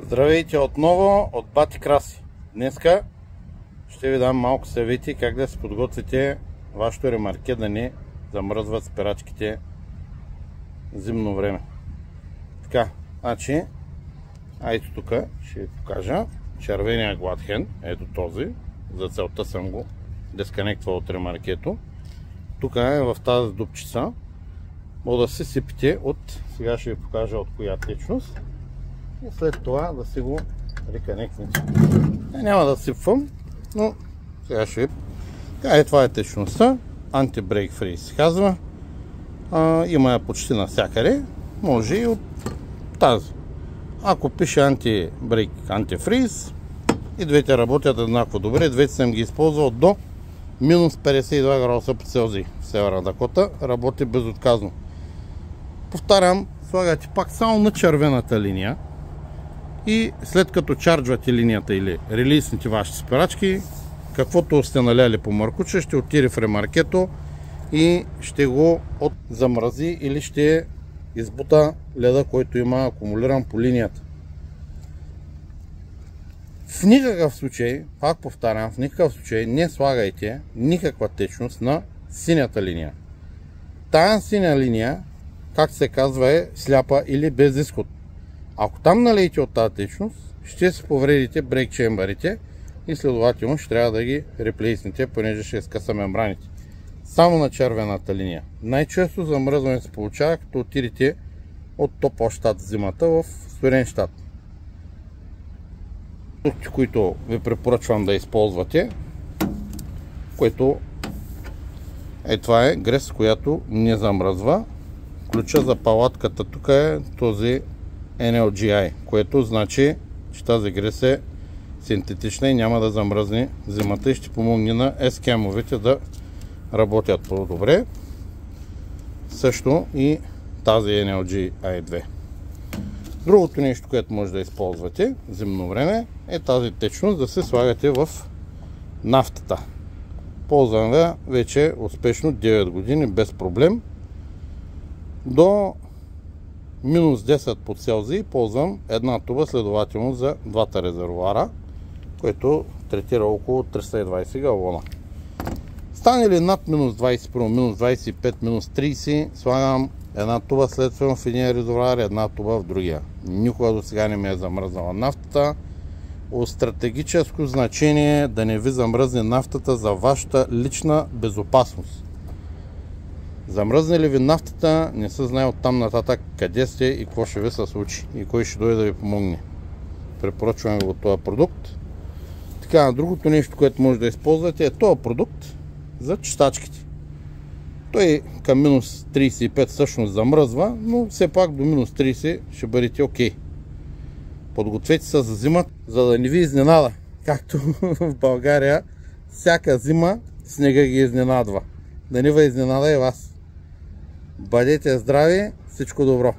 Здравейте отново от Бати Краси. Днеска ще ви дам малко съвети как да се подготвите вашето ремарке да не замръзват спирачките зимно време. Така, значи, ето тук ще ви покажа червения гладхен, ето този, за целта съм го десконектвал от ремаркето. Тук е в тази дупчица, може да се сипите от, сега ще ви покажа от коя течност. И след това да си го реконектнете. Няма да сипвам, но сега ще ви... това е течността. Anti-Brake Freeze се казва. Има я почти навсякъде. Може и от тази. Ако пише Anti-Brake, Anti-Freeze, и двете работят еднакво добре. Двете съм ги използвал до минус 52 градуса по Целзий в Северна Дакота. Работи безотказно. Повтарям, слагате пак само на червената линия. И след като чарджвате линията или релизните вашите спирачки, каквото сте наляли по маркуча, ще отиде в ремаркето и ще го замрази или ще избута леда, който има акумулиран по линията. В никакъв случай, пак повтарям, в никакъв случай не слагайте никаква течност на синята линия. Тая синя линия, как се казва, е сляпа или без изход. Ако там налеете от тази течност, ще се повредите брейк чембърите и следователно ще трябва да ги реплейснете, понеже ще скъса мембраните. Само на червената линия. Най-често замръзване се получава, като отидете от топъл щат зимата в студен щат. Продукти, които ви препоръчвам да използвате, което това е грес, която не замръзва. Ключа за палатката тук е този NLGI, което значи, че тази грес е синтетична и няма да замръзне зимата и ще помогне на ескемовете да работят по-добре. Също и тази NLGI2. Другото нещо, което може да използвате зимно време, е тази течност да се слагате в нафтата. Ползвам я вече успешно 9 години без проблем. До минус 10 по Целзий ползвам една туба, следователно за двата резервоара, което третира около 320 галона. Стане ли над минус 20, минус 25, минус 30, слагам една туба следствено в един резервоар, една туба в другия. Никога до сега не ме е замръзнала нафтата. От стратегическо значение да не ви замръзне нафтата за вашата лична безопасност. Замръзне ли ви нафтата, не се знае оттам нататък къде сте и какво ще ви се случи и кой ще дойде да ви помогне. Препоръчвам ви от този продукт. Така, другото нещо, което може да използвате, е този продукт за чистачките. Той към минус 35 всъщност замръзва, но все пак до минус 30 ще бъдете окей. Подгответе се за зима, за да не ви изненада. Както в България всяка зима снега ги изненадва. Да не ви изненада и вас. Бъдете здрави, всичко добро!